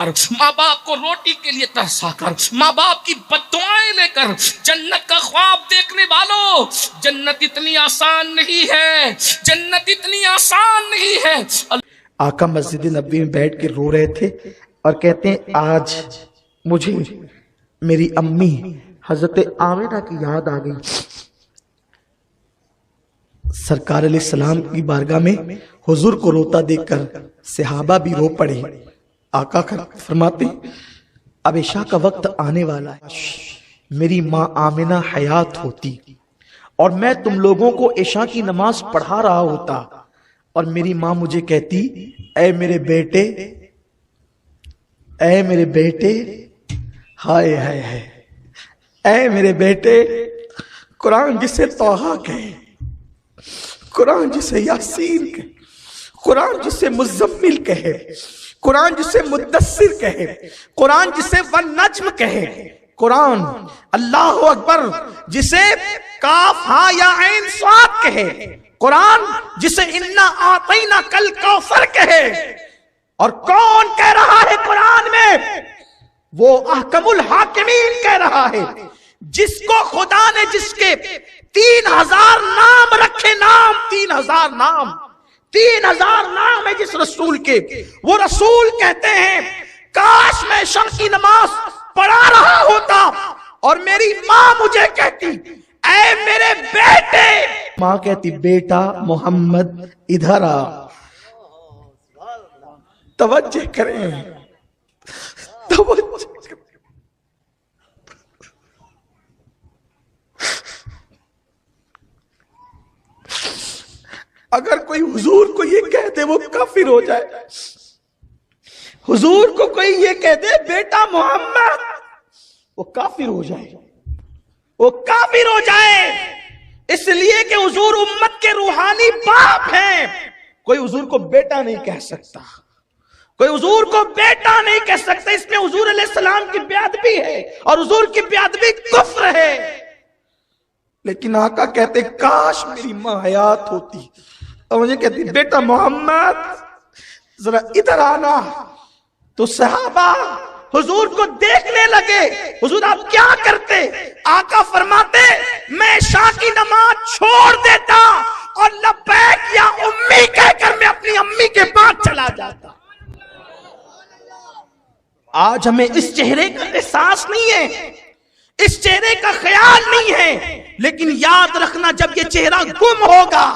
माँ बाप को रोटी के लिए तरसा कर, माँ बाप की बद्दुआएं लेकर जन्नत का ख्वाब देखने वालों, जन्नत इतनी आसान नहीं है, जन्नत इतनी आसान नहीं है। आका मस्जिद नबी में बैठ के रो रहे थे और कहते हैं आज मुझे मेरी अम्मी हजरत आमिना की याद आ गई। सरकार अलैहिस्सलाम की बारगाह में हुजूर को रोता देखकर सहाबा भी रो पड़े। आका फरमाते अब इशा का वक्त आने वाला है, मेरी माँ आमिना हयात होती और मैं तुम लोगों को इशा की नमाज पढ़ा रहा होता और मेरी माँ मुझे कहती ऐ मेरे बेटे, ऐ मेरे बेटे, हाय हाय हाय, ऐ मेरे बेटे, कुरान जिसे तौहा कहे, कुरान जिसे यासीन कहे, कुरान जिसे मुज़म्मिल कहे, कुरान जिसे मुद्दस्सिर कहे, कुरान जिसे वन नज्म कहे, कुरान अल्लाहु अकबर जिसे काफ हा या ऐन स्वाद कहे, कुरान जिसे इन्ना आतैना कल कौसर कहे। और कौन कह रहा है कुरान में? वो अहकमुल हाकिमीन कह रहा है, जिसको खुदा ने जिसके 3000 नाम रखे, नाम 3000 नाम, 3000 नाम है जिस रसूल के। वो रसूल कहते हैं काश मैं इशा की नमाज पढ़ा रहा होता और मेरी माँ मुझे कहती ऐ मेरे बेटे, माँ कहती बेटा मोहम्मद इधर आ। तवज्जो करें, तवज्जो करें। अगर कोई हुजूर को ये कह दे वो काफिर हो जाए, हुजूर को कोई ये कह दे बेटा मोहम्मद, वो काफिर हो जाए, वो काफिर हो जाए। इसलिए कि हुजूर उम्मत के रूहानी बाप हैं। कोई हुजूर को बेटा नहीं कह सकता, कोई हुजूर को बेटा नहीं कह सकता। इसमें हुजूर अलैहिस्सलाम की बेअदबी है और हुजूर की बेअदबी कुफ्र है। लेकिन आका कहते काश मेरी माँ हयात होती और मुझे कहती बेटा मोहम्मद जरा इधर आना, तो सहाबा हुजूर को देखने लगे, हुजूर आप क्या करते? आका फरमाते मैं इशा की नमाज छोड़ देता और लब्बैक या उम्मी कहकर मैं अपनी अम्मी के पास चला जाता। आज हमें इस चेहरे का एहसास नहीं है, इस चेहरे का ख्याल नहीं है, लेकिन याद रखना जब ये चेहरा गुम होगा,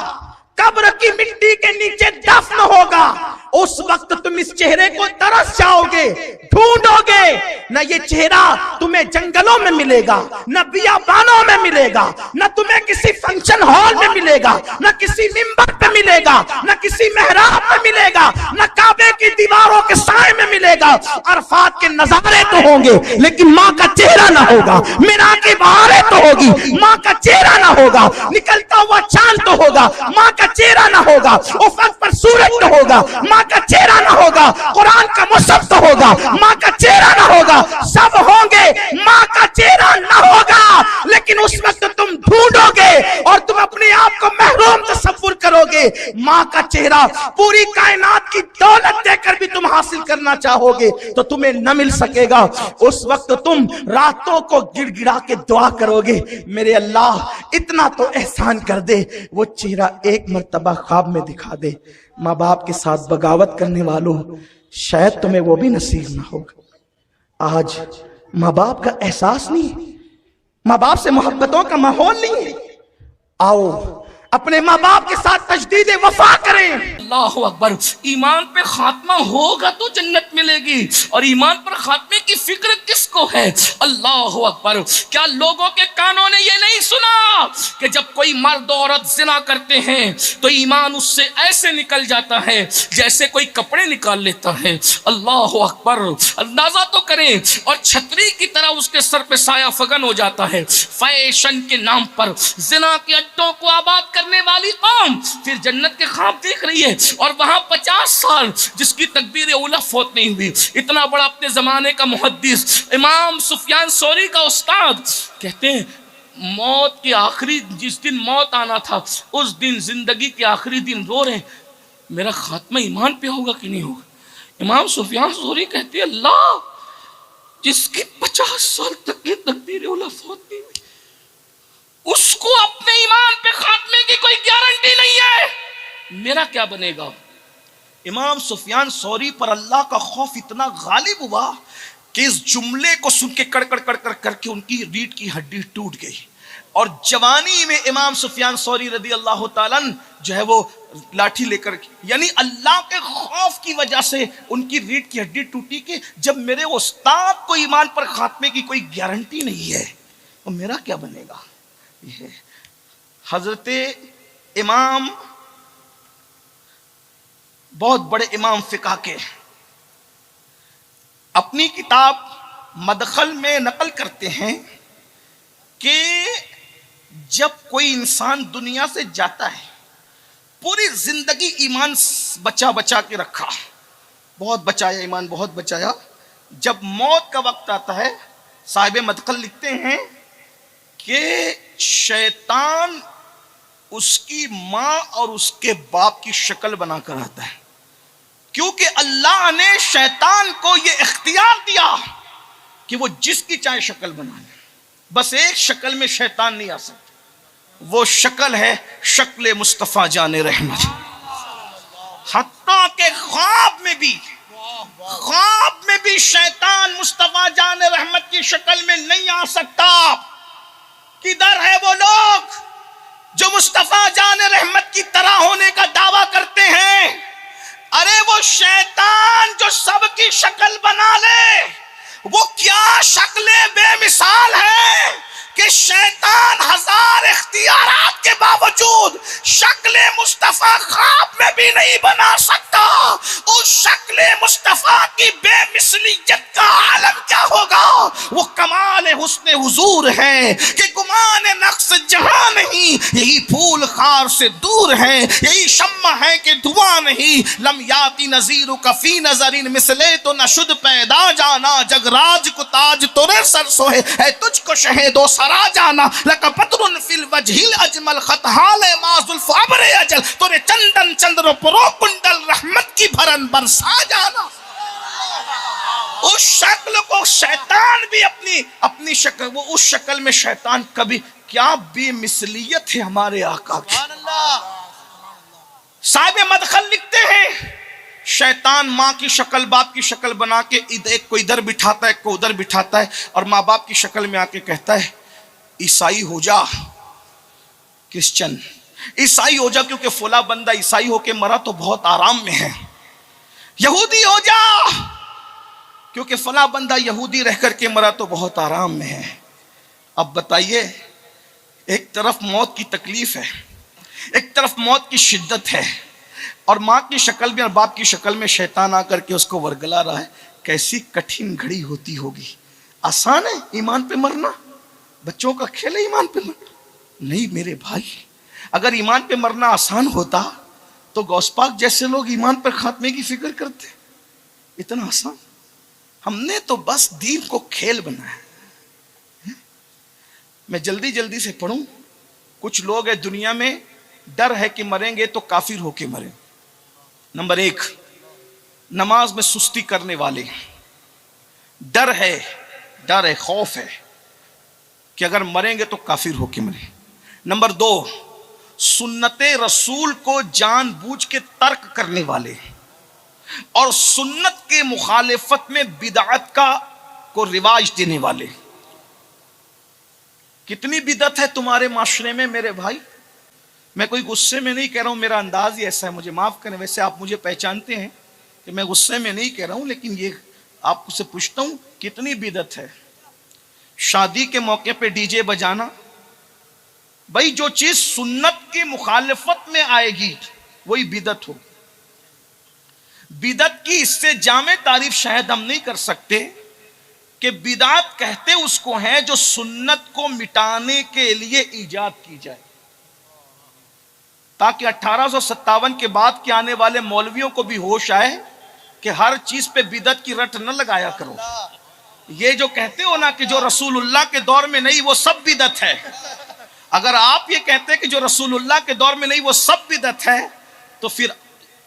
कब्र की मिट्टी के नीचे दफन होगा, उस वक्त तुम इस चेहरे को तरस जाओगे, ढूंढोगे। न ये चेहरा तुम्हें जंगलों में मिलेगा, न बियाबानों में मिलेगा, न तुम्हें किसी फंक्शन हॉल में मिलेगा, न किसी मिंबर पे मिलेगा, न किसी मेहराब में मिलेगा, न काबे की दीवारों के साए में मिलेगा। अरफात के नजारे तो होंगे लेकिन माँ का चेहरा ना होगा, मीना की बहारें तो होगी, माँ का चेहरा ना होगा, निकलता हुआ चांद तो होगा, माँ का चेहरा ना होगा, उफक पर सूरज तो होगा, माँ का चेहरा ना होगा, कुरान का मुसहफ तो होगा, माँ का चेहरा ना होगा, सब होंगे, माँ का चेहरा ना होगा। लेकिन उस वक्त तुम ढूंढोगे और तुम अपने आप को महरूम तसव्वुर करोगे। माँ का चेहरा पूरी कायनात की दौलत देकर भी तुम हासिल करना चाहोगे तो तुम्हें न मिल सकेगा। उस वक्त तुम रातों को गिड़गिड़ा के दुआ करोगे मेरे अल्लाह इतना तो एहसान कर दे, वो चेहरा एक मर्तबा ख्वाब में दिखा दे। माँ बाप के साथ बगावत करने वालों शायद तुम्हें वो भी नसीब ना होगा। आज माँ बाप का एहसास नहीं, माँ बाप से मोहब्बतों का माहौल नहीं है। आओ अपने माँ बाप के साथ तजदीद वफा करें। अल्लाहु अकबर। ईमान पे खात्मा होगा तो जन्नत मिलेगी, और ईमान पर खात्मे की फिक्र किसको है? अल्लाहु अकबर। क्या लोगों के कानों ने ये नहीं सुना कि जब कोई मर्द औरत जिना करते हैं तो ईमान उससे ऐसे निकल जाता है जैसे कोई कपड़े निकाल लेता है। अल्लाहु अकबर। अंदाजा तो करें, और छतरी की तरह उसके सर पे साया फगन हो जाता है। फैशन के नाम पर जिना के अड्डों को आबाद करने वाली कौम फिर जन्नत के ख्वाब देख रही है, और वहां 50 साल जिसकी तकबीर उला फौत नहीं हुई। इतना बड़ा अपने जमाने का मुहद्दिस इमाम सुफियान सौरी का उस्ताद कहते हैं मौत के आखिरी जिस दिन मौत आना था उस दिन जिंदगी के आखिरी दिन रो रहे मेरा खात्मा ईमान पे होगा कि नहीं होगा। इमाम सुफियान सौरी कहते हैं, अल्लाह, जिसकी 50 साल तक की तकदीर औला फौत नहीं हुई, उसको अपने ईमान पे खात्मे की कोई गारंटी नहीं है, मेरा क्या बनेगा? इमाम सुफियान सौरी पर अल्लाह का खौफ इतना गालिब हुआ कि इस जुमले को सुन के कड़कड़ कड़कड़ करके उनकी रीढ़ की हड्डी टूट गई। और जवानी में इमाम सुफियान सौरी रदी अल्लाह ताला जो है वो लाठी लेकर, यानी अल्लाह के खौफ की वजह से उनकी रीढ़ की हड्डी टूटी कि जब मेरे उस्ताद को ईमान पर खात्मे की कोई गारंटी नहीं है तो मेरा क्या बनेगा। हजरत इमाम, बहुत बड़े इमाम फिका के, अपनी किताब मदखल में नकल करते हैं कि जब कोई इंसान दुनिया से जाता है, पूरी जिंदगी ईमान बचा बचा के रखा, बहुत बचाया, ईमान बहुत बचाया, जब मौत का वक्त आता है, साहिब मदखल लिखते हैं कि शैतान उसकी मां और उसके बाप की शक्ल बनाकर आता है, क्योंकि अल्लाह ने शैतान को यह इख्तियार दिया कि वो जिसकी चाहे शक्ल बना ले, बस एक शक्ल में शैतान नहीं आ सकता, वो शक्ल है शक्ल मुस्तफा जाने रहमत। हत्ता के ख्वाब में भी शैतान मुस्तफा जाने रहमत की शक्ल में नहीं आ सकता। किधर है वो लोग जो मुस्तफा जाने रहमत की तरह होने का दावा करते हैं? अरे वो शैतान जो सबकी शक्ल बना ले, वो क्या शक्लें बेमिसाल है कि शैतान हजार इख्तियारात के बावजूद शक्ल मुस्तफा ख्वाब में भी नहीं बना सकता। उस शक्ल मुस्तफा की बेमिसलियत का आलम क्या होगा? वो कमाल हुस्न हुजूर है कि गुमान नक्स जहां नहीं, यही फूल खार से दूर है, यही शम्मा है कि धुआं नहीं। लम याती नजीर कफी नजरिन मिसले तो नशुद पैदा जाना, जगराज को ताज तोरे सर सोहे है, तुझको शहेदो सरा जाना। लका पतरुन फिल वजहिल अजमल खतहाल माजुल फबरे अजल, तोरे चंदन चंद्र परो कुंडल रहमत की भरन बरसा जाना। उस शक्ल को शैतान भी अपनी शक्ल, वो उस शक्ल में शैतान कभी, क्या बेमिसलियत है हमारे आका की। साहिब मदखल लिखते हैं, शैतान माँ की शक्ल बाप की शक्ल बना के एक को इधर बिठाता है, एक को उधर बिठाता है, और माँ बाप की शक्ल में आके कहता है ईसाई हो जा, क्रिश्चियन ईसाई हो जा, क्योंकि फुला बंदा ईसाई होके मरा तो बहुत आराम में है। यहूदी हो जा, क्योंकि फला बंदा यहूदी रह करके मरा तो बहुत आराम में है। अब बताइए, एक तरफ मौत की तकलीफ है, एक तरफ मौत की शिद्दत है, और माँ की शक्ल में और बाप की शक्ल में शैतान आकर के उसको वरगला रहा है। कैसी कठिन घड़ी होती होगी। आसान है ईमान पे मरना? बच्चों का खेल है ईमान पे मरना? नहीं मेरे भाई, अगर ईमान पे मरना आसान होता तो गौसपाक जैसे लोग ईमान पर खात्मे की फिक्र करते। इतना आसान? हमने तो बस दीन को खेल बनाया। मैं जल्दी जल्दी से पढ़ूं। कुछ लोग है दुनिया में, डर है कि मरेंगे तो काफिर होके मरें। नंबर 1, नमाज में सुस्ती करने वाले, डर है, खौफ है कि अगर मरेंगे तो काफिर होके मरें। नंबर 2, सुन्नते रसूल को जानबूझ के तर्क करने वाले और सुन्नत के मुखालिफत में बिदअत को रिवाज देने वाले। कितनी बिदअत है तुम्हारे माशरे में मेरे भाई। मैं कोई गुस्से में नहीं कह रहा हूं, मेरा अंदाज ही ऐसा है, मुझे माफ करें। वैसे आप मुझे पहचानते हैं कि मैं गुस्से में नहीं कह रहा हूं, लेकिन ये आपसे पूछता हूं कितनी बिदअत है। शादी के मौके पे डीजे बजाना, भाई जो चीज सुन्नत की मुखालिफत में आएगी वही बिदअत हो। बिदअत की इससे जामे तारीफ शायद हम नहीं कर सकते कि बिदअत कहते उसको है जो सुन्नत को मिटाने के लिए इजाद की जाए, ताकि 1857 के बाद के आने वाले मौलवियों को भी होश आए कि हर चीज पे बिदअत की रट न लगाया करो। ये जो कहते हो ना कि जो रसूलुल्लाह के दौर में नहीं वो सब बिदअत है, अगर आप ये कहते हैं कि जो रसूलुल्लाह के दौर में नहीं वो सब बिदअत है, तो फिर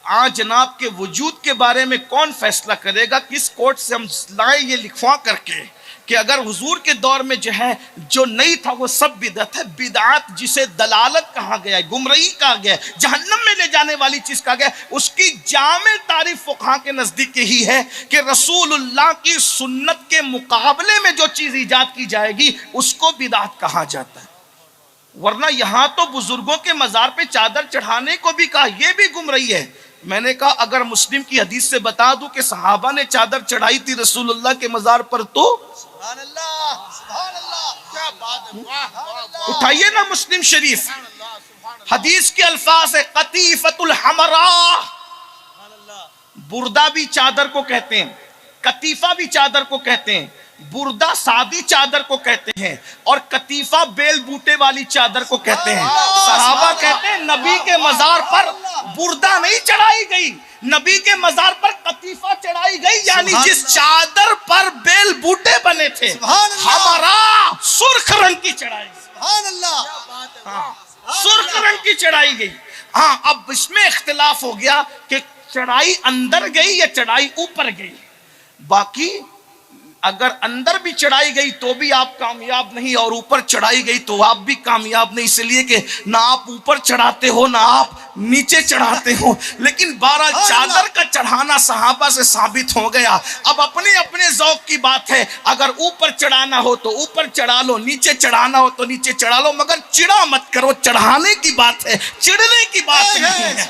आज जनाब के वजूद के बारे में कौन फैसला करेगा? किस कोर्ट से हम लाए ये लिखवा करके कि अगर हुजूर के दौर में जो है जो नहीं था वो सब बिदअत है। बिदअत जिसे दलालत कहा गया है, गुमराही कहा गया है, जहन्नम में ले जाने वाली चीज कहा गया है, उसकी जामे तारीफ फुक़हा के नजदीक यही है कि रसूलुल्लाह की सुन्नत के मुकाबले में जो चीज ईजाद की जाएगी उसको बिदअत कहा जाता है। वरना यहां तो बुजुर्गों के मजार पे चादर चढ़ाने को भी कहा, यह भी गुमराही है। मैंने कहा अगर मुस्लिम की हदीस से बता दूं कि सहाबा ने चादर चढ़ाई थी रसूलुल्लाह के मजार पर, तो क्या बात है, उठाइए ना मुस्लिम शरीफ, हदीस के अल्फाज है कतीफतुल हमरा। बुर्दा भी चादर को कहते हैं, कतीफा भी चादर को कहते हैं, बुर्दा सादी चादर को कहते हैं और कतीफा बेल बूटे वाली चादर को कहते हैं। सहाबा कहते हैं नबी के मजार पर बुर्दा नहीं चढ़ाई गई, नबी के मजार पर कतीफा चढ़ाई गई, यानी जिस चादर पर बेल बूटे बने थे हमारा सुर्ख रंग की चढ़ाई, सुर्ख रंग की चढ़ाई गई। हाँ, अब इसमें इख्तिलाफ हो गया कि चढ़ाई अंदर गई या चढ़ाई ऊपर गई। बाकी अगर अंदर भी चढ़ाई गई तो भी आप कामयाब नहीं और ऊपर चढ़ाई गई तो आप भी कामयाब नहीं, इसलिए कि ना आप ऊपर चढ़ाते हो ना आप नीचे चढ़ाते हो। लेकिन 12 चादर का चढ़ाना सहाबा से साबित हो गया। अब अपने अपने जौक की बात है, अगर ऊपर चढ़ाना हो तो ऊपर चढ़ा लो, नीचे चढ़ाना हो तो नीचे चढ़ा लो, मगर चिढ़ा मत करो। चढ़ाने की बात है, चिढ़ने की बात नहीं है।